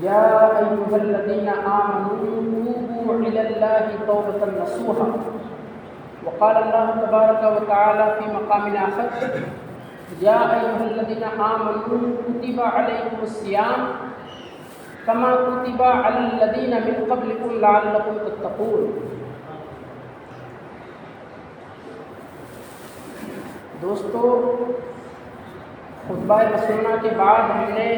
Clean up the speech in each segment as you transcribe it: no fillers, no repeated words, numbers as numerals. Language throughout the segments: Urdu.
یا ایھا الذین آمنوا توبوا الی اللہ توبۃ نصوحا وقال اللہ تبارک و تعالی فی مقام آخر یا ایھا الذین آمنوا کتب علیکم الصیام کما کتب علی الذین من قبلکم لعلکم تتقون۔ دوستو، خطبہ مسنونہ کے بعد ہم نے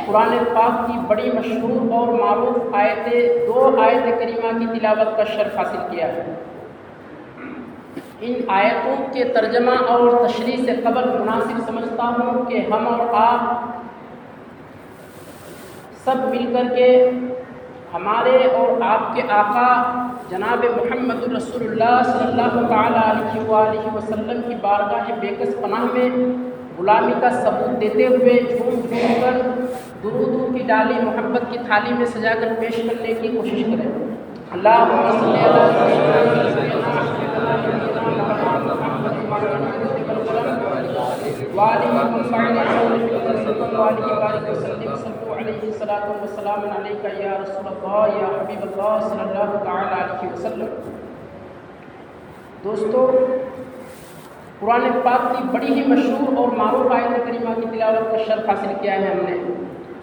قرآن پاک کی بڑی مشہور اور معروف دو آیت کریمہ کی تلاوت کا شرف حاصل کیا ہے۔ ان آیتوں کے ترجمہ اور تشریح سے قبل مناسب سمجھتا ہوں کہ ہم اور آپ سب مل کر کے ہمارے اور آپ کے آقا جناب محمد رسول اللہ صلی اللہ تعالیٰ علیہ وآلہ وسلم کی بارگاہ بیکس پناہ میں غلامی کا ثبوت دیتے ہوئے جھوم جھوم کر درود کی ڈالی محبت کی تھالی میں سجا کر پیش کرنے کی کوشش کریں۔ اللہم صلی اللہ علیہ وسلم۔ دوستو، قرآن پاک کی بڑی ہی مشہور اور معروف آیت کریمہ کی تلاوت کا شرف حاصل کیا ہے ہم نے۔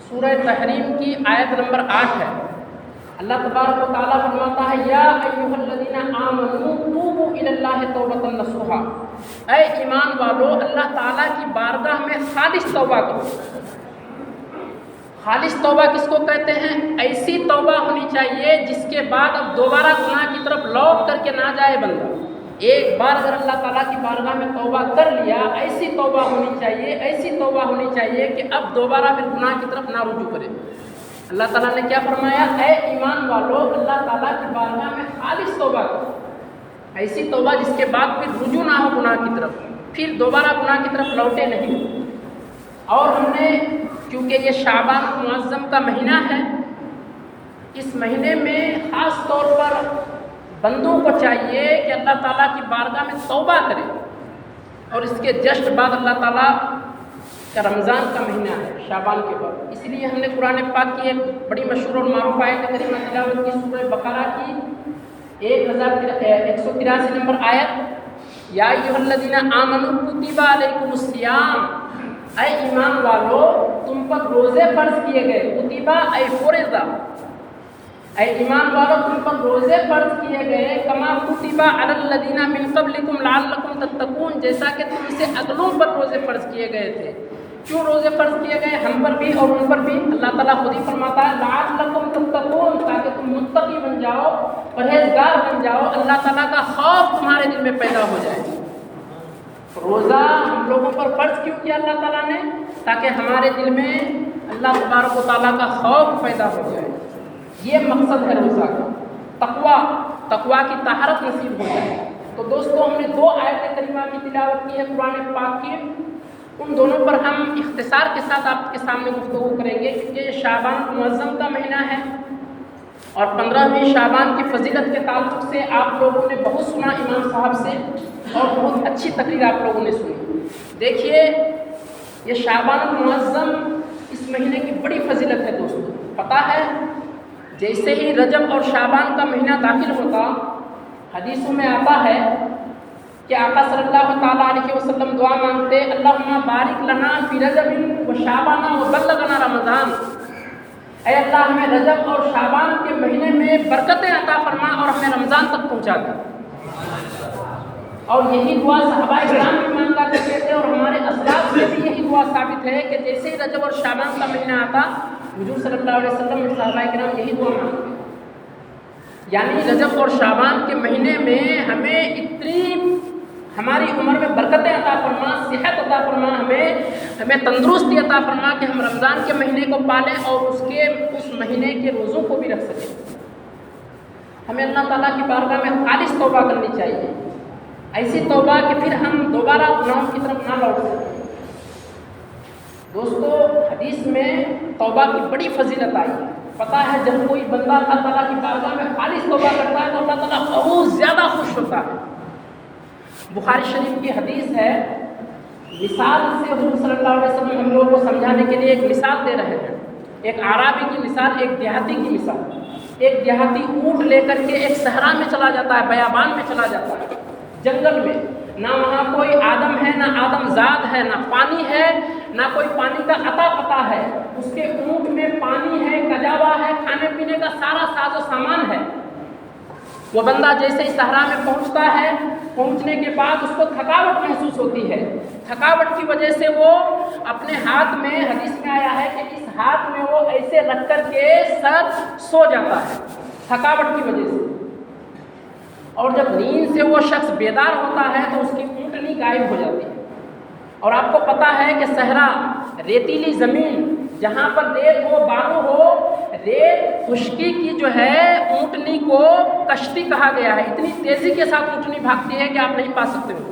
سورہ تحریم کی آیت نمبر 8 ہے۔ اللہ تبارک و تعالیٰ فرماتا ہے یا ایھا الذین آمنوا توبوا الی اللہ توبۃ نصوحا، اے ایمان والو اللہ تعالیٰ کی بارگاہ میں خالص توبہ کرو۔ خالص توبہ کس کو کہتے ہیں؟ ایسی توبہ ہونی چاہیے جس کے بعد اب دوبارہ گناہ کی طرف لوٹ کر کے نہ جائے بندہ۔ ایک بار اگر اللہ تعالیٰ کی بارگاہ میں توبہ کر لیا، ایسی توبہ ہونی چاہیے، ایسی توبہ ہونی چاہیے کہ اب دوبارہ پھر گناہ کی طرف نہ رجوع کرے۔ اللہ تعالیٰ نے کیا فرمایا؟ اے ایمان والو اللہ تعالیٰ کی بارگاہ میں خالص توبہ کرو، ایسی توبہ جس کے بعد پھر رجوع نہ ہو گناہ کی طرف، پھر دوبارہ گناہ کی طرف لوٹے نہیں۔ اور ہم نے کیونکہ یہ شعبان معظم کا مہینہ ہے، اس مہینے میں خاص طور پر بندوں کو چاہیے کہ اللہ تعالیٰ کی بارگاہ میں توبہ کرے، اور اس کے جسٹ بعد اللہ تعالیٰ کا رمضان کا مہینہ ہے شعبان کے بعد۔ اس لیے ہم نے قرآن پاک کی ایک بڑی مشہور اور معروف آیت کریمہ تلاوت کی، سورہ بقرہ کی 183 نمبر آیت، یا ایھا الذین آمنوا کتب علیکم الصیام، اے ایمان والو تم پر روزے فرض کیے گئے، کتبہ اے فرضا، اے ایمان والو تم پر روزے فرض کیے گئے، کما کتب علی الذین من قبلکم لعلکم تتقون، جیسا کہ تم سے اگلوں پر روزے فرض کیے گئے تھے۔ کیوں روزے فرض کیے گئے؟ ہم پر بھی اور ان پر بھی۔ اللہ تعالیٰ خود ہی فرماتا ہے لعلکم تتقون، تاکہ تم متقی بن جاؤ، پرہیزگار بن جاؤ، اللہ تعالیٰ کا خوف تمہارے دل میں پیدا ہو جائے۔ روزہ ہم لوگوں پر فرض کیوں کیا اللہ تعالیٰ نے؟ تاکہ ہمارے دل میں اللہ تبارک و تعالیٰ کا خوف پیدا ہو جائے۔ یہ مقصد ہے روزہ کا، تقویٰ کی طہارت نصیب ہو جائے۔ تو دوستو، ہم نے دو آیت کریمہ کی تلاوت کی ہے قرآن پاک کی، ان دونوں پر ہم اختصار کے ساتھ آپ کے سامنے گفتگو کریں گے، کیونکہ یہ شعبان معظم کا مہینہ ہے، اور 15ویں شعبان کی فضیلت کے تعلق سے آپ لوگوں نے بہت سنا امام صاحب سے، اور بہت اچھی تقریر آپ لوگوں نے سنی۔ دیکھیے، یہ شعبان المعظم اس مہینے کی بڑی فضیلت ہے دوستو۔ پتہ ہے، جیسے ہی رجب اور شعبان کا مہینہ داخل ہوتا، حدیثوں میں آتا ہے کہ آقا صلی اللہ تعالیٰ علیہ وسلم دعا مانگتے، اللہم بارک لنا فی رجب و شعبان و بلغنا رمضان، اے اللہ ہمیں رجب اور شعبان کے مہینے میں برکتیں عطا فرما اور ہمیں رمضان تک پہنچا دے۔ اور یہی دعا صحابہ کرام بھی مانگا کرتے تھے، اور ہمارے اسلاف سے بھی یہی دعا ثابت ہے کہ جیسے ہی رجب اور شعبان کا مہینہ آتا، حضور صلی اللہ علیہ وسلم اور صحابہ کرام یہی دعا مانگتے، یعنی رجب اور شعبان کے مہینے میں ہمیں اتنی ہماری عمر میں برکتیں عطا فرما، صحت عطا فرما، ہمیں تندرستی عطا فرما کہ ہم رمضان کے مہینے کو پالیں اور اس مہینے کے روزوں کو بھی رکھ سکیں۔ ہمیں اللہ تعالیٰ کی بارگاہ میں خالص توبہ کرنی چاہیے، ایسی توبہ کہ پھر ہم دوبارہ گناہوں کی طرف نہ لوٹ سکیں۔ دوستو، حدیث میں توبہ کی بڑی فضیلت آئی ہے۔ پتہ ہے، جب کوئی بندہ اللہ تعالیٰ کی بارگاہ میں خالص توبہ کرتا ہے تو اللہ تعالیٰ بہت زیادہ خوش ہوتا ہے۔ بخاری شریف کی حدیث ہے، مثال سے حضور صلی اللہ علیہ وسلم ہم لوگوں کو سمجھانے کے لیے ایک مثال دے رہے ہیں۔ ایک عرابی کی مثال، ایک دیہاتی کی مثال۔ ایک دیہاتی اونٹ لے کر کے ایک صحرا میں چلا جاتا ہے، بیابان میں چلا جاتا ہے، جنگل میں، نہ وہاں کوئی آدم ہے، نہ آدم زاد ہے، نہ پانی ہے، نہ کوئی پانی کا عطا پتہ ہے۔ اس کے اونٹ میں پانی ہے، کجاوا ہے، کھانے پینے کا سارا ساز و سامان ہے۔ وہ بندہ جیسے ہی صحرا میں پہنچتا ہے، پہنچنے کے بعد اس کو تھکاوٹ محسوس ہوتی ہے۔ تھکاوٹ کی وجہ سے وہ اپنے ہاتھ میں، حدیث میں آیا ہے کہ اس ہاتھ میں وہ ایسے رکھ کر کے سر سو جاتا ہے تھکاوٹ کی وجہ سے۔ اور جب نیند سے وہ شخص بیدار ہوتا ہے تو اس کی اونٹنی غائب ہو جاتی ہے۔ اور آپ کو پتہ ہے کہ صحرا، ریتیلی زمین، جہاں پر ریت ہو، بالو ہو، ریت خشکی کی جو ہے اونٹنی کو کشتی کہا گیا ہے۔ اتنی تیزی کے ساتھ اونٹنی بھاگتی ہے کہ آپ نہیں پا سکتے ہو۔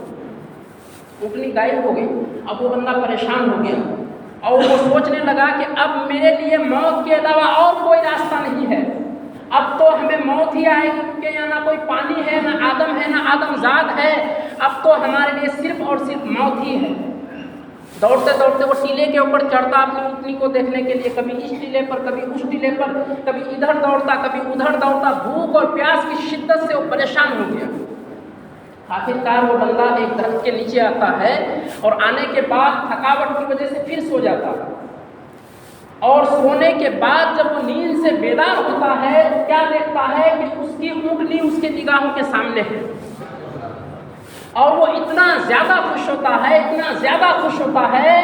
اونٹنی غائب ہو گئی، اب وہ بندہ پریشان ہو گیا اور وہ سوچنے لگا کہ اب میرے لیے موت کے علاوہ اور کوئی راستہ نہیں ہے، اب تو ہمیں موت ہی آئے گی، کیونکہ یہاں نہ کوئی پانی ہے، نہ آدم ہے، نہ آدم زاد ہے، اب تو ہمارے لیے صرف اور صرف موت ہی ہے۔ دوڑتے دوڑتے وہ ٹیلے کے اوپر چڑھتا اپنی اونٹنی کو دیکھنے کے لیے، کبھی اس ٹیلے پر، کبھی اس ٹیلے پر، کبھی ادھر دوڑتا، کبھی ادھر دوڑتا، بھوک اور پیاس کی شدت سے وہ پریشان ہو گیا۔ آخرکار وہ بندہ ایک درخت کے نیچے آتا ہے اور آنے کے بعد تھکاوٹ کی وجہ سے پھر سو جاتا ہے۔ اور سونے کے بعد جب وہ نیند سے بیدار ہوتا ہے تو کیا دیکھتا ہے کہ اس کی اونٹنی اس کے نگاہوں کے سامنے ہے۔ اور وہ اتنا زیادہ خوش ہوتا ہے، اتنا زیادہ خوش ہوتا ہے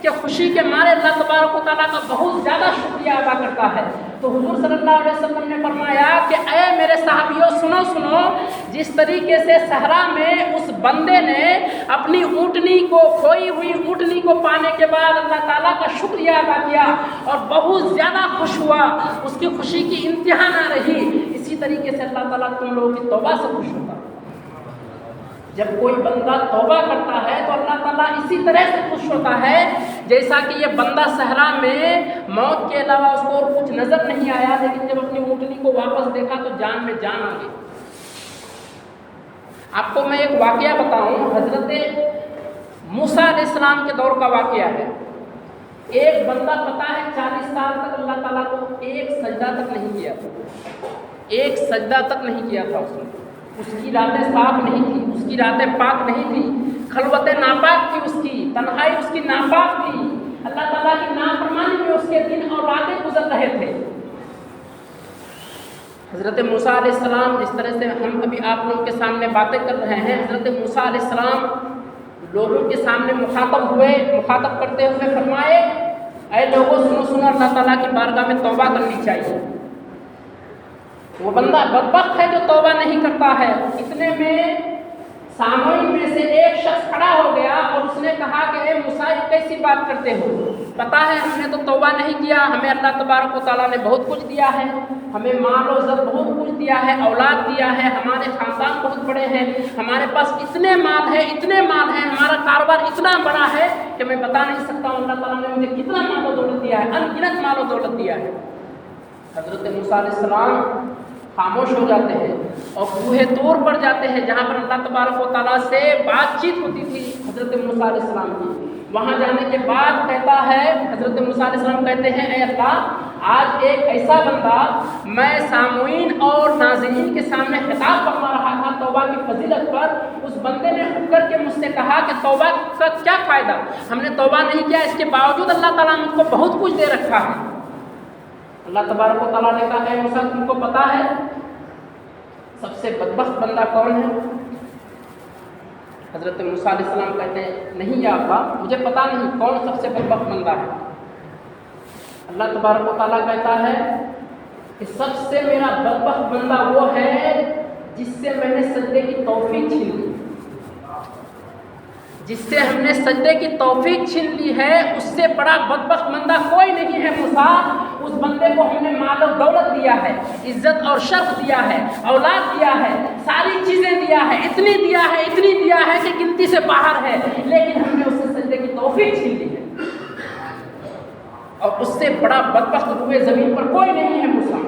کہ خوشی کے مارے اللہ تبارک و تعالیٰ کا بہت زیادہ شکریہ ادا کرتا ہے۔ تو حضور صلی اللہ علیہ وسلم نے فرمایا کہ اے میرے صحابیوں، سنو سنو، جس طریقے سے صحرا میں اس بندے نے اپنی اونٹنی کو، کھوئی ہوئی اونٹنی کو پانے کے بعد اللہ تعالیٰ کا شکریہ ادا کیا اور بہت زیادہ خوش ہوا، اس کی خوشی کی انتہا نہ رہی، اسی طریقے سے اللہ تعالیٰ تم لوگوں کی توبہ سے خوش ہوتا ہے۔ جب کوئی بندہ توبہ کرتا ہے تو اللہ تعالیٰ اسی طرح سے خوش ہوتا ہے جیسا کہ یہ بندہ صحرا میں موت کے علاوہ اس کو اور کچھ نظر نہیں آیا، لیکن جب اپنی اونٹنی کو واپس دیکھا تو جان میں جان آ گئی۔ آپ کو میں ایک واقعہ بتاؤں، حضرت موسیٰ علیہ السلام کے دور کا واقعہ ہے۔ ایک بندہ پتہ ہے 40 سال تک اللہ تعالیٰ کو ایک سجدہ تک نہیں کیا تھا، ایک سجدہ تک نہیں کیا تھا اس کی راتیں صاف نہیں تھی، اس کی راتیں پاک نہیں تھی، خلوتیں ناپاک تھی، اس کی تنہائی اس کی ناپاک تھی، اللہ تعالیٰ کی نافرمانی میں اس کے دن اور راتیں گزر رہے تھے۔ حضرت موسیٰ علیہ السلام، جس طرح سے ہم ابھی آپ لوگوں کے سامنے باتیں کر رہے ہیں، حضرت موسیٰ علیہ السلام لوگوں کے سامنے مخاطب ہوئے، مخاطب کرتے ہوئے فرمائے، اے لوگوں سنو سنو، اللہ تعالیٰ کی بارگاہ میں توبہ کرنی چاہیے۔ وہ بندہ بدبخت ہے جو توبہ نہیں کرتا ہے۔ اتنے میں سامعین میں سے ایک شخص کھڑا ہو گیا اور اس نے کہا کہ اے موسیٰ، کیسی بات کرتے ہو؟ پتہ ہے ہم نے تو توبہ نہیں کیا، ہمیں اللہ تبارک و تعالیٰ نے بہت کچھ دیا ہے، ہمیں مال و زر بہت کچھ دیا ہے، اولاد دیا ہے، ہمارے خاندان بہت بڑے ہیں، ہمارے پاس اتنے مال ہے، اتنے مال ہے، ہمارا کاروبار اتنا بڑا ہے کہ میں بتا نہیں سکتا ہوں اللہ تعالیٰ نے مجھے کتنا مال و دولت دیا ہے، ان گنت مال و دولت دیا ہے۔ حضرت موسیٰ علیہ السلام خاموش ہو جاتے ہیں اور کوہ طور پر جاتے ہیں جہاں پر اللہ تبارک و تعالیٰ سے بات چیت ہوتی تھی حضرت موسیٰ علیہ السلام کی۔ وہاں جانے کے بعد کہتا ہے، حضرت موسیٰ علیہ السلام کہتے ہیں، اے اللہ، آج ایک ایسا بندہ، میں سامعین اور ناظرین کے سامنے خطاب فرما رہا تھا توبہ کی فضیلت پر، اس بندے نے اٹھ کر کے مجھ سے کہا کہ توبہ کا کیا فائدہ، ہم نے توبہ نہیں کیا، اس کے باوجود اللہ تعالیٰ نے مجھ کو بہت کچھ دے رکھا ہے۔ اللہ تبارک و تعالیٰ نے کہا، اے موسیٰ، تم کو پتہ ہے سب سے بدبخت بندہ کون ہے؟ حضرت موسیٰ علیہ السلام کہتے ہیں، نہیں یا اللہ، مجھے پتہ نہیں کون سب سے بدبخت بندہ ہے۔ اللہ تبارک و تعالیٰ کہتا ہے کہ سب سے میرا بدبخت بندہ وہ ہے جس سے میں نے سجدے کی توفیق چھین لی، جس سے ہم نے سجدے کی توفیق چھین لی ہے، اس سے بڑا بدبخت بندہ کوئی نہیں ہے موسیٰ۔ اس بندے کو ہم نے مال و دولت دیا ہے، عزت اور شرف دیا ہے، اولاد دیا ہے، ساری چیزیں دیا ہے، اتنی دیا ہے، اتنی دیا ہے کہ گنتی سے باہر ہے، لیکن ہم نے اس سے سجدے کی توفیق چھین لی ہے، اور اس سے بڑا بدبخت روئے زمین پر کوئی نہیں ہے موسیٰ۔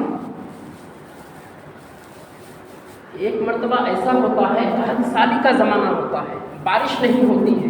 ایک مرتبہ ایسا ہوتا ہے، قحط سالی کا زمانہ ہوتا ہے، بارش نہیں ہوتی ہے،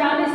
40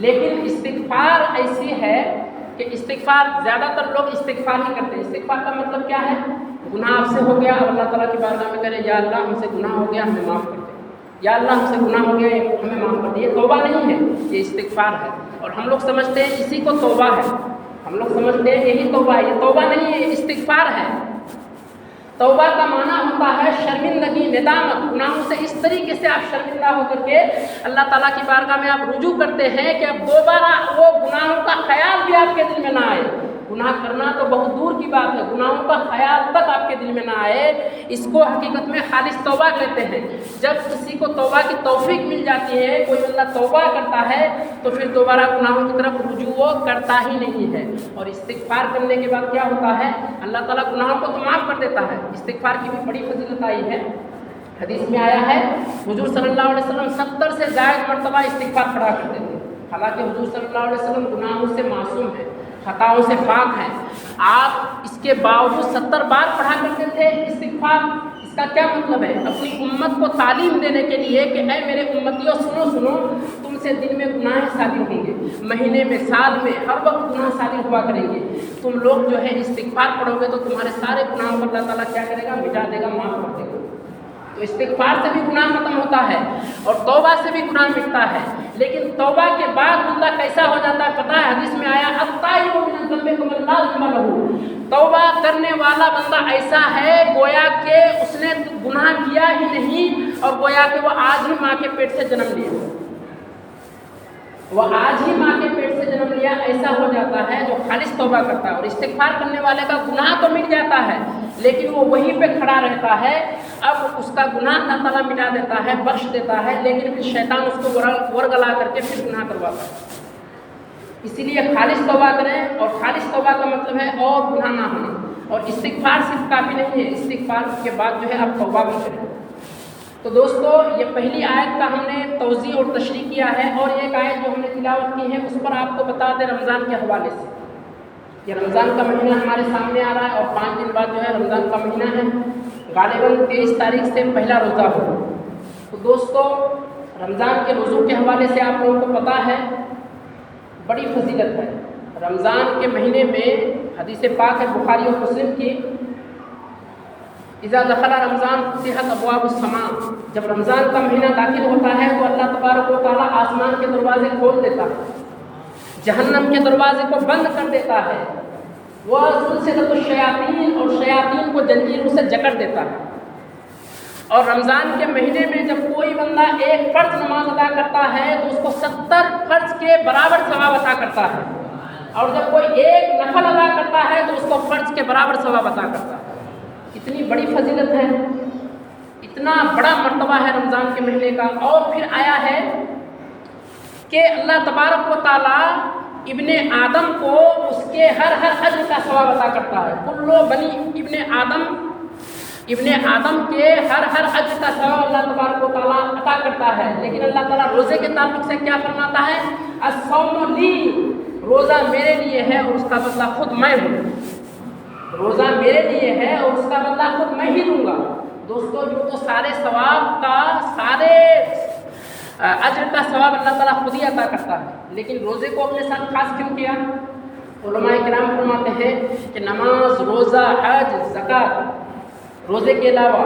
لیکن استغفار ایسی ہے کہ استغفار زیادہ تر لوگ استغفار ہی کرتے ہیں۔ استغفار کا مطلب کیا ہے؟ گناہ آپ سے ہو گیا، اب اللہ تعالیٰ کی بارگاہ میں کرے یا اللہ ہم سے گناہ ہو گیا ہمیں معاف کر دے، یا اللہ ہم سے گناہ ہو گیا ہمیں معاف کر دے۔ یہ توبہ نہیں ہے، یہ استغفار ہے، اور ہم لوگ سمجھتے ہیں اسی کو توبہ ہے، ہم لوگ سمجھتے ہیں یہی توبہ ہے۔ یہ توبہ نہیں ہے، یہ استغفار ہے۔ توبہ کا معنی ہوتا ہے شرمندگی، ندامت، گناہوں سے اس طریقے سے آپ شرمندہ ہو کر کے اللہ تعالیٰ کی بارگاہ میں آپ رجوع کرتے ہیں کہ اب دوبارہ وہ گناہوں کا خیال بھی آپ کے دل میں نہ آئے۔ گناہ کرنا تو بہت دور کی بات ہے، گناہوں کا خیال تک آپ کے دل میں نہ آئے، اس کو حقیقت میں خالص توبہ کہتے ہیں۔ جب کسی کو توبہ کی توفیق مل جاتی ہے، کوئی بندہ توبہ کرتا ہے تو پھر دوبارہ گناہوں کی طرف رجوع کرتا ہی نہیں ہے۔ اور استغفار کرنے کے بعد کیا ہوتا ہے؟ اللہ تعالیٰ گناہوں کو تو معاف کر دیتا ہے۔ استغفار کی بھی بڑی فضیلت آئی ہے، حدیث میں آیا ہے حضور صلی اللہ علیہ وسلم 70 سے زائد مرتبہ استغفار پڑھا کرتے تھے، حالانکہ حضور صلی اللہ علیہ وسلم گناہوں سے معصوم ہیں، خطاؤں سے پاک ہیں، آپ اس کے باوجود 70 بار پڑھا کرتے تھے استغفار۔ اس کا کیا مطلب ہے؟ اپنی امت کو تعلیم دینے کے لیے کہ اے میرے امتیوں سنو، تم سے دن میں گناہ صادر ہوں گے، مہینے میں، سال میں، ہر وقت گناہ صادر ہوا کریں گے، تم لوگ جو ہے استغفار پڑھو گے تو تمہارے سارے گناہوں کو اللہ تعالیٰ کیا کرے گا؟ مٹا دے گا، معاف کر دے گا۔ تو استغفار سے بھی گناہ ختم ہوتا ہے اور توبہ سے بھی گناہ مٹتا ہے۔ لیکن توبہ کے بعد بندہ کیسا ہو جاتا ہے پتہ ہے؟ حدیث میں آیا التائب من الذنب کمن لا ذنب لہ، توبہ کرنے والا بندہ ایسا ہے گویا کہ اس نے گناہ کیا ہی نہیں، اور گویا کہ وہ آج ہی ماں کے پیٹ سے جنم لیا، وہ آج ہی ماں کے پیٹ سے جنم لیا، ایسا ہو جاتا ہے جو خالص توبہ کرتا ہے۔ اور استغفار کرنے والے کا گناہ تو مٹ جاتا ہے لیکن وہ وہیں پہ کھڑا رہتا ہے، اب اس کا گناہ اللہ تعالیٰ مٹا دیتا ہے، بخش دیتا ہے، لیکن پھر شیطان اس کو ورگلا کر کے پھر گناہ کرواتا ہے۔ اسی لیے خالص توبہ کریں، اور خالص توبہ کا مطلب ہے اور گناہ نہ ہونا۔ اور استغفار صرف کافی نہیں ہے، استغفار کے بعد جو ہے آپ توبہ بھی کریں۔ تو دوستو یہ پہلی آیت کا ہم نے توضیح اور تشریح کیا ہے، اور ایک آیت جو ہم نے تلاوت کی ہے اس پر آپ کو بتا دیں رمضان کے حوالے سے۔ یہ رمضان کا مہینہ ہمارے سامنے آ رہا ہے اور 5 دن بعد جو ہے رمضان کا مہینہ ہے، غالباً 23 تاریخ سے پہلا روزہ ہوگا۔ تو دوستو رمضان کے روزوں کے حوالے سے آپ لوگوں کو پتہ ہے بڑی فضیلت ہے۔ رمضان کے مہینے میں حدیث پاک ہے بخاری اور مسلم کی، اذا دخل رمضان فتحت ابواب السماء، جب رمضان کا مہینہ داخل ہوتا ہے تو اللہ تبارک و تعالیٰ آسمان کے دروازے کھول دیتا ہے، جہنم کے دروازے کو بند کر دیتا ہے، وہ سلسلۃ الشیاطین، اور شیاطین کو جنجیروں سے جکڑ دیتا ہے۔ اور رمضان کے مہینے میں جب کوئی بندہ ایک فرض نماز ادا کرتا ہے تو اس کو 70 فرض کے برابر ثواب عطا کرتا ہے، اور جب کوئی ایک نفل ادا کرتا ہے تو اس کو فرض کے برابر ثواب عطا کرتا ہے۔ اتنی بڑی فضیلت ہے، اتنا بڑا مرتبہ ہے رمضان کے مہینے کا۔ اور پھر آیا ہے کہ اللہ تبارک و تعالیٰ ابن آدم کو اس کے ہر اجر کا ثواب عطا کرتا ہے۔ کلو بنی ابن آدم کے ہر اجر کا ثواب اللہ تبارک و تعالیٰ عطا کرتا ہے۔ لیکن اللہ تعالیٰ روزے کے تعلق سے کیا فرماتا ہے؟ الصوم لی، روزہ میرے لیے ہے اور اس کا بدلہ خود میں ہوں، روزہ میرے لیے ہے اور اس کا بدلہ خود میں ہی دوں گا۔ دوستو جو تو سارے ثواب کا، سارے اجر کا ثواب اللہ تعالیٰ خود ہی عطا کرتا ہے، لیکن روزے کو اپنے ساتھ خاص کیوں کیا؟ علماء کرام فرماتے ہیں کہ نماز، روزہ، حج، زکوٰۃ، روزے کے علاوہ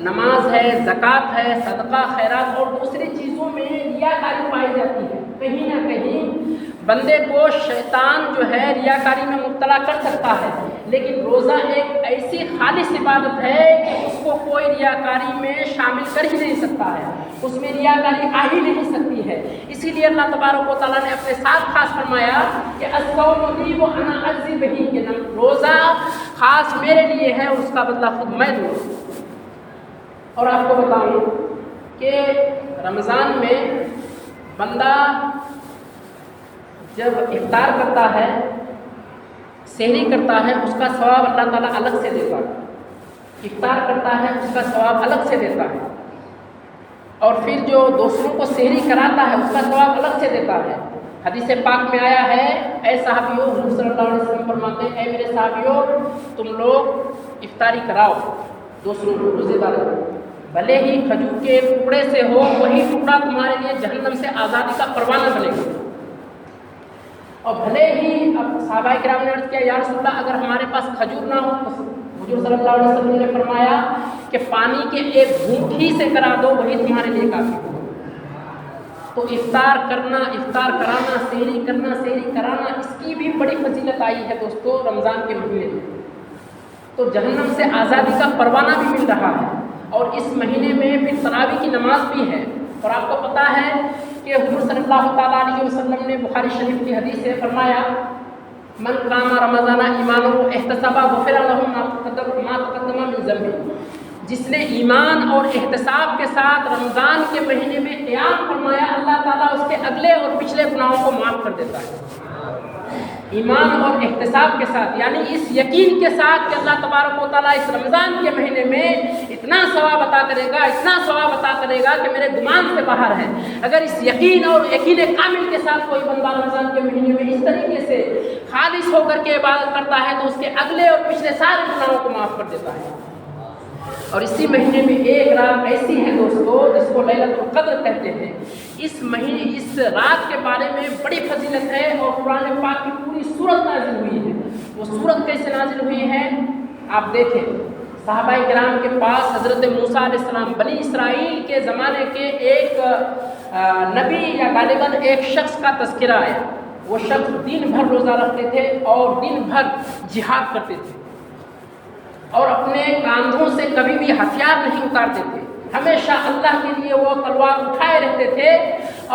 نماز ہے، زکوٰۃ ہے، صدقہ، خیرات اور دوسری چیزوں میں ریاکاری پائی جاتی ہے۔ کہیں نہ کہیں بندے کو شیطان جو ہے ریاکاری میں مبتلا کر سکتا ہے، لیکن روزہ ایک ایسی خالص عبادت ہے کہ اس کو کوئی ریاکاری میں شامل کر ہی نہیں سکتا ہے، اس میں ریاکاری آ ہی نہیں سکتی ہے۔ اسی لیے اللہ تبارک و تعالیٰ نے اپنے ساتھ خاص فرمایا کہ الصوم لی وانا اجزی بہ، کہ روزہ خاص میرے لیے ہے اور اس کا بدلہ خود میں دوں۔ اور آپ کو بتاؤں کہ رمضان میں بندہ جب افطار کرتا ہے، سحری کرتا ہے، اس کا ثواب اللہ تعالیٰ الگ سے دیتا ہے، افطار کرتا ہے اس کا ثواب الگ سے دیتا ہے، اور پھر جو دوسروں کو سحری کراتا ہے اس کا ثواب الگ سے دیتا ہے۔ حدیث پاک میں آیا ہے، اے صحابیوں، حضور صلی اللہ علیہ وسلم فرماتے ہیں اے میرے صحابیوں، تم لوگ افطاری کراؤ دوسروں کو، روزے داروں کو، بھلے ہی کھجور کے ٹکڑے سے ہو، وہی ٹکڑا تمہارے لیے جہنم سے آزادی کا پروانہ بنے گا۔ اور بھلے ہی اب صحابہ کرام نے عرض کیا یا رسول اللہ اگر ہمارے پاس کھجور نہ ہو تو حضور صلی اللہ علیہ وسلم نے فرمایا کہ پانی کے ایک گھونٹ ہی سے کرا دو وہی تمہارے لیے کافی ہو۔ تو افطار کرنا، افطار کرانا، سحری کرنا، سحری کرانا، اس کی بھی بڑی فضیلت آئی ہے دوستو رمضان کے مہینے میں۔ تو جہنم سے آزادی کا پروانہ بھی مل رہا ہے، اور اس مہینے میں پھر تراویح کی نماز بھی ہے۔ اور آپ کو پتہ ہے کہ حضور صلی اللہ تعالیٰ علیہ وسلم نے بخاری شریف کی حدیث سے فرمایا من قام رمضان ایمانا واحتسابا غفر له ما تقدم من ذنبه، جس نے ایمان اور احتساب کے ساتھ رمضان کے مہینے میں قیام فرمایا اللہ تعالیٰ اس کے اگلے اور پچھلے گناہوں کو معاف کر دیتا ہے۔ ایمان اور احتساب کے ساتھ، یعنی اس یقین کے ساتھ کہ اللہ تبارک و تعالیٰ اس رمضان کے مہینے میں اتنا ثواب عطا کرے گا، اتنا ثواب عطا کرے گا کہ میرے گمان سے باہر ہے۔ اگر اس یقین اور یقین کامل کے ساتھ کوئی بندہ رمضان کے مہینے میں اس طریقے سے خالص ہو کر کے عبادت کرتا ہے تو اس کے اگلے اور پچھلے سارے گناہوں کو معاف کر دیتا ہے۔ اور اسی مہینے میں ایک رات ایسی ہے دوستو جس کو لیلۃ القدر کہتے ہیں۔ اس مہینے اس رات کے بارے میں بڑی فضیلت ہے، اور قرآن پاک کی پوری سورت نازل ہوئی ہے۔ وہ سورت کیسے نازل ہوئی ہے آپ دیکھیں، صحابہ کرام کے پاس حضرت موسیٰ علیہ السلام بنی اسرائیل کے زمانے کے ایک نبی یا غالباً ایک شخص کا تذکرہ آیا۔ وہ شخص دن بھر روزہ رکھتے تھے اور دن بھر جہاد کرتے تھے، اور اپنے کاندھوں سے کبھی بھی ہتھیار نہیں اتارتے تھے، ہمیشہ اللہ کے لیے وہ تلوار اٹھائے رہتے تھے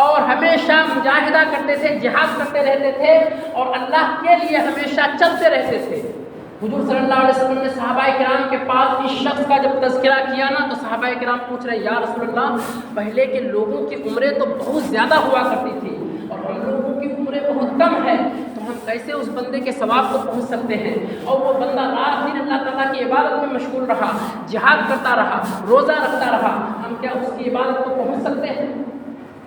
اور ہمیشہ مجاہدہ کرتے تھے، جہاد کرتے رہتے تھے اور اللہ کے لیے ہمیشہ چلتے رہتے تھے۔ حضور صلی اللہ علیہ وسلم نے صحابہ کرام کے پاس اس شخص کا جب تذکرہ کیا نا تو صحابہ کرام پوچھ رہے یا رسول اللہ پہلے کے لوگوں کی عمریں تو بہت زیادہ ہوا کرتی تھی اور ہم لوگوں کی عمریں بہت کم ہے، تو ہم کیسے اس بندے کے ثواب کو پہنچ سکتے ہیں؟ اور وہ بندہ رات دن اللہ تعالیٰ کی عبادت میں مشغول رہا، جہاد کرتا رہا، روزہ رکھتا رہا، ہم کیا اس کی عبادت کو پہنچ سکتے ہیں؟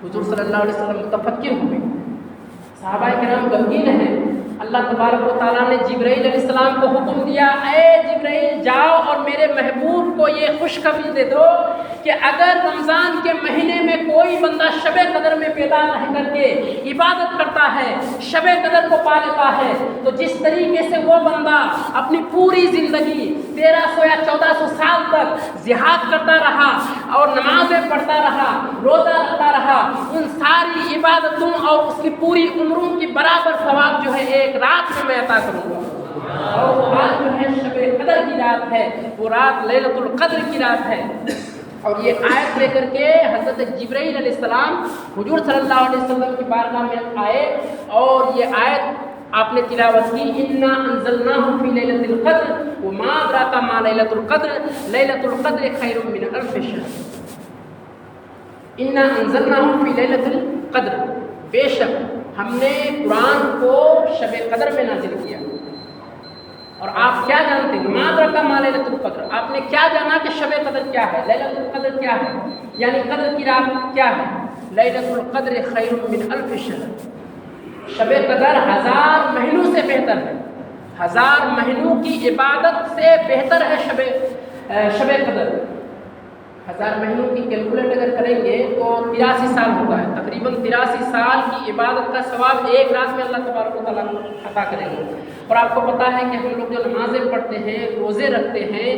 حضور صلی اللہ علیہ وسلم متفکر ہوئے، صحابہ کرام غمگین ہیں۔ اللہ تبارک و تعالیٰ نے جبرائیل علیہ السلام کو حکم دیا اے جبرائیل جاؤ اور میرے محبوب کو یہ خوشخبری دے دو کہ اگر رمضان کے مہینے میں کوئی بندہ شب قدر میں بیدار رہ کر کے عبادت کرتا ہے، شب قدر کو پا لیتا ہے، تو جس طریقے سے وہ بندہ اپنی پوری زندگی 1300 یا 1400 سال تک جہاد کرتا رہا اور نمازیں پڑھتا رہا، روزہ رکھتا رہا، ان ساری عبادتوں اور اس کی پوری عمروں کی برابر ثواب جو ہے ایک رات میں عطا کروں گا۔ اور وہ رات جو ہے شب قدر کی رات ہے، وہ رات لیلۃ القدر کی رات ہے۔ اور یہ آیت لے کر کے حضرت جبرائیل علیہ السلام حضور صلی اللہ علیہ وسلم کی بارگاہ میں آئے اور یہ آیت آپ نے تلاوت کی انا انزلناہ فی لیلۃ القدر وما ادراک ما لیلۃ القدر لیلۃ القدر خیر من الف شہر۔ انا انزلناہ فی لیلۃ القدر، بے شک ہم نے قرآن کو شب قدر میں نازل کیا۔ اور آپ کیا جانتے ہیں ما ادراک ما لیلۃ القدر، آپ نے کیا جانا کہ شب قدر کیا ہے، لیلۃ القدر کیا ہے، یعنی قدر کی رات کیا ہے؟ لیلۃ القدر خیر من الف شہر، شب قدر 1000 مہینوں سے بہتر ہے، 1000 مہینوں کی عبادت سے بہتر ہے شب قدر۔ 1000 مہینوں کی کیلکولیٹ اگر کریں گے تو 83 سال ہوتا ہے، تقریباً 83 سال کی عبادت کا ثواب ایک رات میں اللہ تبارک و تعالیٰ عطا کرے گا۔ اور آپ کو پتہ ہے کہ ہم لوگ جو نمازیں پڑھتے ہیں، روزے رکھتے ہیں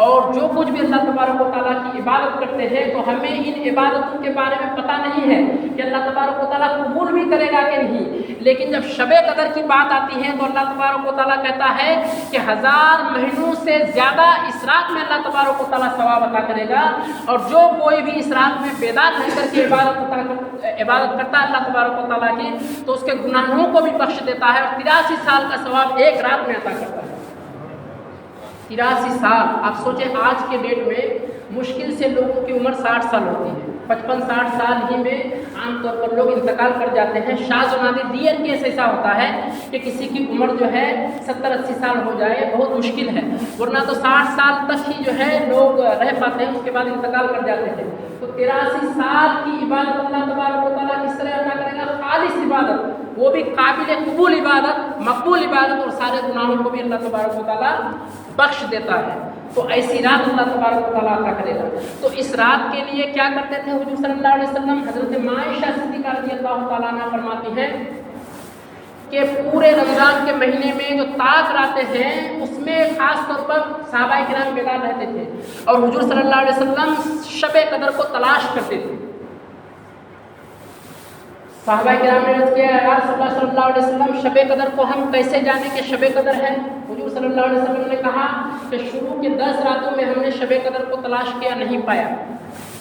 اور جو کچھ بھی اللہ تبارک و تعالیٰ کی عبادت کرتے ہیں تو ہمیں ان عبادتوں کے بارے میں پتہ نہیں ہے کہ اللہ تبارک و تعالیٰ قبول بھی کرے گا کہ نہیں، لیکن جب شب قدر کی بات آتی ہے تو اللہ تبارک و تعالیٰ کہتا ہے کہ 1000 مہینوں سے زیادہ اس رات میں اللہ تبارک و تعالیٰ ثواب عطا کرے گا۔ اور جو کوئی بھی اس رات میں بیدار رہ کر کے عبادت کرتا ہے اللہ تبارک و تعالیٰ کی تو اس کے گناہوں کو بھی بخش دیتا ہے اور 83 سال کا ثواب ایک رات میں عطا کرتا ہے۔ 83 سال، آپ سوچیں آج کے ڈیٹ میں مشکل سے لوگوں کی عمر 60 سال ہوتی ہے، 55-60 سال ہی میں عام طور پر لوگ انتقال کر جاتے ہیں۔ شاذ و نادر ریئر کیس ایسا ہوتا ہے کہ کسی کی عمر جو ہے 70-80 سال ہو جائے، بہت مشکل ہے، ورنہ تو 60 سال تک ہی جو ہے لوگ رہ پاتے ہیں، اس کے بعد انتقال کر جاتے ہیں۔ تو 83 سال کی عبادت اللہ تبارک و تعالیٰ کس طرح عطا کرے گا؟ خالص عبادت، وہ بھی قابل قبول عبادت، مقبول عبادت، اور سارے گناہوں کو بھی اللہ تبارک و تعالیٰ بخش دیتا ہے۔ تو ایسی رات اللہ تبارک و تعالیٰ عطا کرے گا۔ تو اس رات کے لیے کیا کرتے تھے حضور صلی اللہ علیہ وسلم؟ حضرت عائشہ صدیقہ رضی اللہ تعالیٰ عنہ فرماتی ہیں کہ پورے رمضان کے مہینے میں جو طاق راتیں ہیں اس میں خاص طور پر صحابہ کرام بیدار رہتے تھے اور حضور صلی اللہ علیہ وسلم شب قدر کو تلاش کرتے تھے۔ صحابہ کرام نے عرض کیا یا رسول اللہ صلی اللہ علیہ وسلم شب قدر کو ہم کیسے جانیں کہ شب قدر ہے؟ حضور صلی اللہ علیہ وسلم نے کہا کہ شروع کے 10 راتوں میں ہم نے شب قدر کو تلاش کیا نہیں پایا،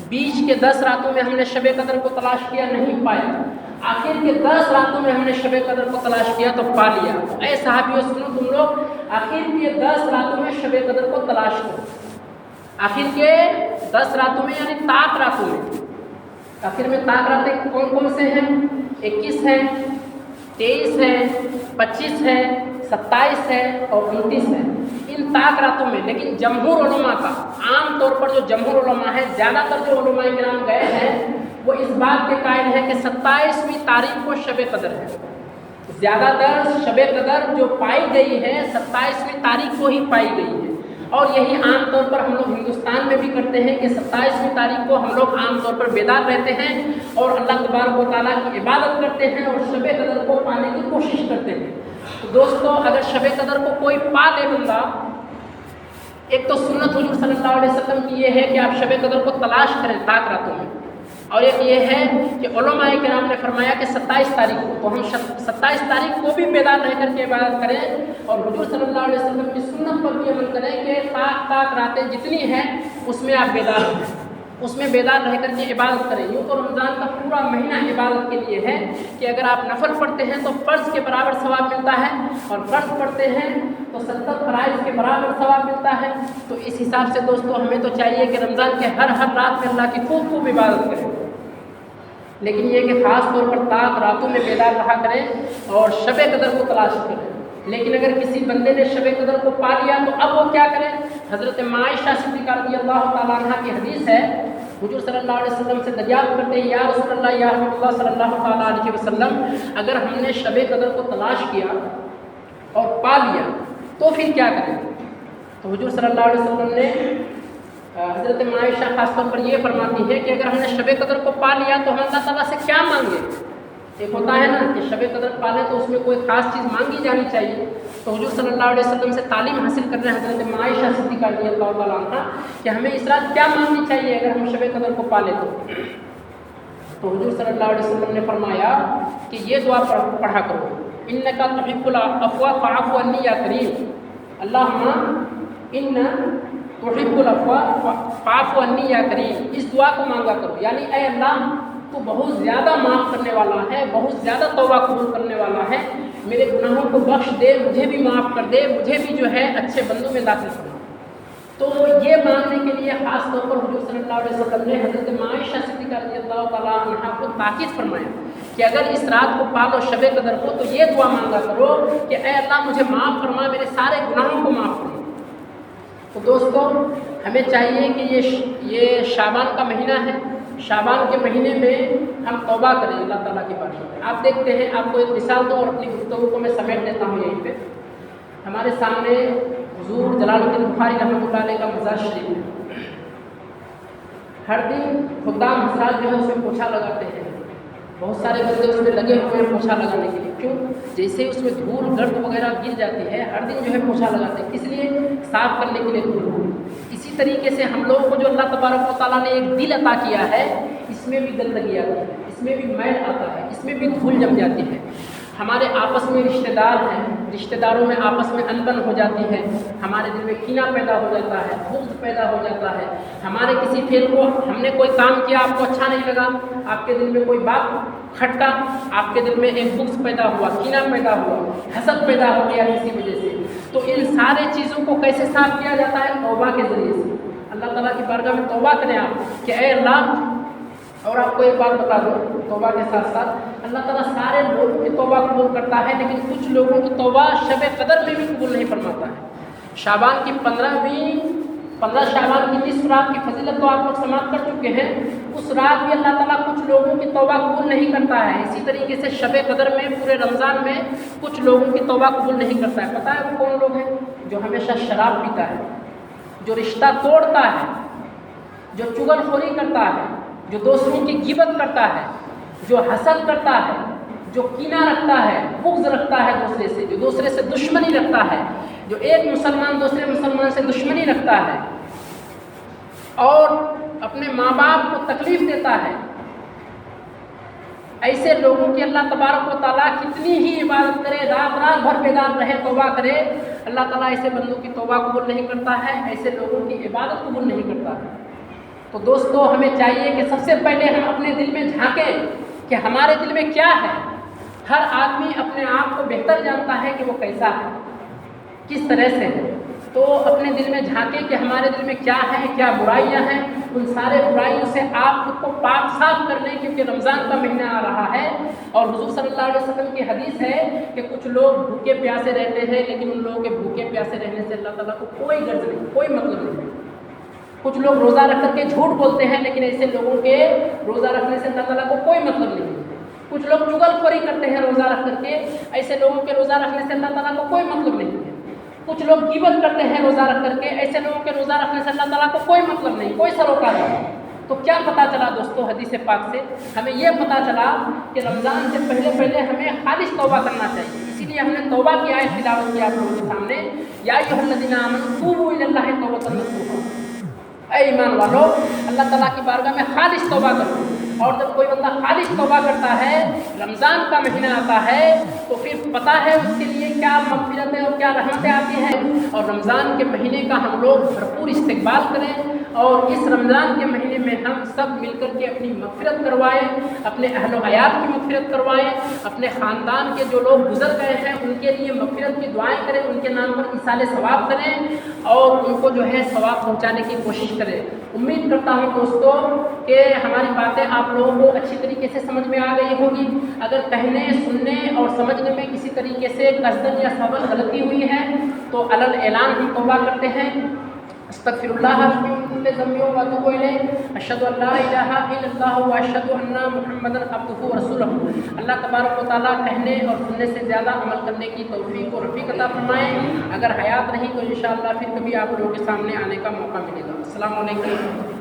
بیچ کے 10 راتوں میں ہم نے شب قدر کو تلاش کیا نہیں پایا، آخر کے 10 راتوں میں ہم نے شب قدر کو تلاش کیا تو پا لیا۔ اے صحابیوں سنو، تم لوگ آخر کے 10 راتوں میں شب قدر کو تلاش کرو۔ آخر کے 10 راتوں میں یعنی طاق راتوں میں، آخر میں طاق راتیں کون کون سے ہیں؟ 21 ہیں، 23 ہے، 25 ہے، 27 ہے اور 29 ہے، ان طاق راتوں میں۔ لیکن جمہور علماء کا، عام طور پر جو جمہور علماء ہیں، زیادہ تر جو علماء کرام گئے ہیں وہ اس بات کے قائل ہیں کہ 27ویں تاریخ کو شب قدر ہے۔ زیادہ تر شب قدر جو پائی گئی ہے 27ویں تاریخ کو ہی پائی گئی ہے، اور یہی عام طور پر ہم لوگ ہندوستان میں بھی کرتے ہیں کہ 27ویں تاریخ کو ہم لوگ عام طور پر بیدار رہتے ہیں اور اللہ تبارک و تعالیٰ کی عبادت کرتے ہیں اور شب قدر کو پانے کی کوشش کرتے ہیں۔ تو دوستو، اگر شب قدر کو کوئی پا لے بندہ، ایک تو سنت حضور صلی اللہ علیہ وسلم کی یہ ہے کہ آپ شب قدر کو تلاش کریں طاق راتوں میں، اور ایک یہ ہے کہ علماء کرام نے فرمایا کہ 27 تاریخ کو، تو ہم 27 تاریخ کو بھی بیدار رہ کر کے عبادت کریں اور حضور صلی اللہ علیہ وسلم کی سنت پر بھی عمل کریں کہ طاق راتیں جتنی ہیں اس میں آپ بیدار ہیں، اس میں بیدار رہ کر کے عبادت کریں۔ یوں تو رمضان کا پورا مہینہ عبادت کے لیے ہے کہ اگر آپ نفل پڑھتے ہیں تو فرض کے برابر ثواب ملتا ہے، اور فرض پڑھتے ہیں تو 70 فرائض کے برابر ثواب ملتا ہے۔ تو اس حساب سے دوستو ہمیں تو چاہیے کہ رمضان کے ہر رات میں اللہ کی خوب خوب عبادت کریں، لیکن یہ کہ خاص طور پر طاق راتوں میں بیدار رہا کریں اور شب قدر کو تلاش کریں۔ لیکن اگر کسی بندے نے شب قدر کو پا لیا تو اب وہ کیا کرے؟ حضرت عائشہ صدیقہ رضی اللہ تعالیٰ عنہ کی حدیث ہے، حضور صلی اللہ علیہ وسلم سے دریافت کرتے ہیں یا رسول اللہ یا حبیب اللہ صلی اللہ تعالیٰ علیہ وسلم، اگر ہم نے شب قدر کو تلاش کیا اور پا لیا تو پھر کیا کریں؟ تو حضور صلی اللہ علیہ وسلم نے حضرت عائشہ خاص طور پر یہ فرماتی ہے کہ اگر ہم نے شب قدر کو پا لیا تو ہم اللہ تعالیٰ سے کیا مانگے؟ ایک ہوتا ہے نا کہ شب قدر پالے تو اس میں کوئی خاص چیز مانگی جانی چاہیے، تو حضور صلی اللہ علیہ وسلم سے تعلیم حاصل کر رہے ہیں حضرت عائشہ صدیقہ رضی اللہ تعالیٰ عنہ کہ ہمیں اس رات کیا مانگنی چاہیے اگر ہم شب قدر کو پالے تو حضور صلی اللہ علیہ وسلم نے فرمایا کہ یہ دعا پڑھا کرو، انک تحب العفو فاعف عنی یا کریم، اللہم ان تحب العفو فاعف عنی یا کریم، اس دعا کو مانگا کرو، یعنی اے اللہ تو بہت زیادہ معاف کرنے والا ہے، بہت زیادہ توبہ قبول کرنے والا ہے، میرے گناہوں کو بخش دے، مجھے بھی معاف کر دے، مجھے بھی جو ہے اچھے بندوں میں داخل کرنا۔ تو یہ مانگنے کے لیے خاص طور پر حضور صلی اللہ علیہ وسلم نے حضرت عائشہ صدیقہ رضی اللہ تعالیٰ عنہ کو تاکید فرمایا کہ اگر اس رات کو پالو شب قدر کو تو یہ دعا مانگا کرو کہ اے اللہ مجھے معاف فرما، میرے سارے گناہوں کو معاف فرما۔ تو دوستو ہمیں چاہیے کہ یہ شعبان کا مہینہ ہے، شعبان کے مہینے میں ہم توبہ کریں اللہ تعالیٰ کی بارگاہ میں۔ آپ دیکھتے ہیں، آپ کو ایک مثال دوں اور اپنی گفتگو کو میں سمیٹ دیتا ہوں یہیں پہ۔ ہمارے سامنے حضور جلال الدین بخاری رحمۃ اللہ علیہ کا مزار شریف ہے، ہر دن خدام حضرات جو ہے اس میں پوچھا لگاتے ہیں، بہت سارے بندے اس میں لگے ہوئے ہیں پوچھا لگانے کے لیے، کیوں؟ جیسے اس میں دھول گرد وغیرہ گر جاتی ہے، ہر دن جو ہے پوچھا لگاتے ہیں، کس لیے؟ صاف کرنے کے لیے دھول۔ اسی طریقے سے ہم لوگوں کو جو اللہ تبارک و تعالیٰ نے ایک دل عطا کیا ہے، اس میں بھی گندگی آتی ہے، اس میں بھی میل آتا ہے، اس میں بھی دھول جم جاتی ہے۔ ہمارے آپس میں رشتہ دار ہیں، رشتہ داروں میں آپس میں انبن ہو جاتی ہے، ہمارے دل میں کینہ پیدا ہو جاتا ہے، بغض پیدا ہو جاتا ہے، ہمارے کسی فعل کو، ہم نے کوئی کام کیا آپ کو اچھا نہیں لگا، آپ کے دل میں کوئی بات کھٹکا، آپ کے دل میں ایک بغض پیدا ہوا، کینہ پیدا ہوا، حسد پیدا ہو گیا کسی وجہ سے، تو ان سارے چیزوں کو کیسے صاف کیا جاتا ہے؟ توبہ کے ذریعے سے۔ اللہ تعالیٰ کی بارگاہ میں توبہ کریں آپ کہ اے اللہ، اور آپ کو ایک بات بتا دوں، توبہ کے ساتھ ساتھ اللہ تعالیٰ سارے لوگوں کی توبہ قبول کرتا ہے، لیکن کچھ لوگوں کی توبہ شب قدر میں بھی قبول نہیں فرماتا ہے۔ شعبان کی 15 شعبان کی نصف رات کی فضیلت تو آپ لوگ سماعت کر چکے ہیں، اس رات بھی اللہ تعالیٰ کچھ لوگوں کی توبہ قبول نہیں کرتا ہے۔ اسی طریقے سے شب قدر میں پورے رمضان میں کچھ لوگوں کی توبہ قبول نہیں کرتا ہے۔ پتہ ہے وہ کون لوگ ہیں؟ جو ہمیشہ شراب پیتا ہے، جو رشتہ توڑتا ہے، جو چغل خوری کرتا ہے، جو دوسروں کی غیبت کرتا ہے، جو حسد کرتا ہے، جو کینہ رکھتا ہے، بغض رکھتا ہے دوسرے سے، جو دوسرے سے دشمنی رکھتا ہے، جو ایک مسلمان دوسرے مسلمان سے دشمنی رکھتا ہے اور اپنے ماں باپ کو تکلیف دیتا ہے، ایسے لوگوں کی اللہ تبارک و تعالیٰ کتنی ہی عبادت کرے، رات رات بھر بیدار رہے، توبہ کرے، اللہ تعالیٰ ایسے بندوں کی توبہ قبول نہیں کرتا ہے، ایسے لوگوں کی عبادت قبول نہیں کرتا ہے۔ تو دوستو ہمیں چاہیے کہ سب سے پہلے ہم اپنے دل میں جھانکیں کہ ہمارے دل میں کیا ہے۔ ہر آدمی اپنے آپ کو بہتر جانتا ہے کہ وہ کیسا ہے، کس طرح سے ہے۔ تو اپنے دل میں جھانکیں کہ ہمارے دل میں کیا ہے، کیا برائیاں ہیں، ان سارے برائیوں سے آپ خود کو پاک صاف کر لیں، کیونکہ رمضان کا مہینہ آ رہا ہے اور حضور صلی اللہ علیہ وسلم کی حدیث ہے کہ کچھ لوگ بھوکے پیاسے رہتے ہیں، لیکن ان لوگوں کے بھوکے پیاسے رہنے سے اللہ تعالیٰ کو کوئی غرض نہیں، کوئی مطلب نہیں۔ کچھ لوگ روزہ رکھ کر کے جھوٹ بولتے ہیں، لیکن ایسے لوگوں کے روزہ رکھنے سے اللہ تعالیٰ کو کوئی مطلب نہیں۔ کچھ لوگ چغل خوری کرتے ہیں روزہ رکھ کر کے، ایسے لوگوں کے روزہ رکھنے سے اللہ تعالیٰ کو کوئی مطلب نہیں ہے۔ کچھ لوگ غیبت کرتے ہیں روزہ رکھ کر کے، ایسے لوگوں کے روزہ رکھنے سے اللہ تعالیٰ کو کوئی مطلب نہیں، کوئی سروکار نہیں۔ تو کیا پتہ چلا دوستو حدیث پاک سے؟ ہمیں یہ پتہ چلا کہ رمضان سے پہلے ہمیں خالص توبہ کرنا چاہیے۔ اسی لیے ہم نے توبہ کی آیت تلاوت کی آپ لوگوں کے سامنے، یا ایھا الذین آمنوا توبوا الی اللہ توبۃ نصوحا۔ اے ایمان والو، اللہ تعالیٰ کی بارگاہ میں خالص توبہ کرو، اور جب کوئی بندہ خالص توبہ کرتا ہے، رمضان کا مہینہ آتا ہے، تو پھر پتہ ہے اس کے لیے کیا مغفرتیں اور کیا رحمتیں آتی ہیں۔ اور رمضان کے مہینے کا ہم لوگ بھرپور استقبال کریں، اور اس رمضان کے مہینے میں ہم سب مل کر کے اپنی مغفرت کروائیں، اپنے اہل و عیال کی مغفرت کروائیں، اپنے خاندان کے جو لوگ گزر گئے ہیں ان کے لیے مغفرت کی دعائیں کریں، ان کے نام پر ایصال ثواب کریں اور ان کو جو ہے ثواب پہنچانے کی کوشش کریں۔ امید کرتا ہوں دوستو کہ ہماری باتیں آپ لوگوں کو اچھی طریقے سے سمجھ میں آ گئی ہوگی۔ اگر کہنے، سننے اور سمجھنے میں کسی طریقے سے قصدن یا سبب غلطی ہوئی ہے تو علل اعلان ہم توبہ کرتے ہیں۔ استغفر اللہ ربی من کل ذنب و اتوب الیہ، اشہد ان لا الہ الا اللہ و اشہد ان محمدا عبدہ و رسولہ۔ اللہ تبارک و تعالیٰ کہنے اور سننے سے زیادہ عمل کرنے کی توفیق و رفیق عطا فرمائیں۔ اگر حیات رہی تو انشاءاللہ پھر کبھی آپ لوگوں کے سامنے آنے کا موقع ملے گا۔ السلام علیکم۔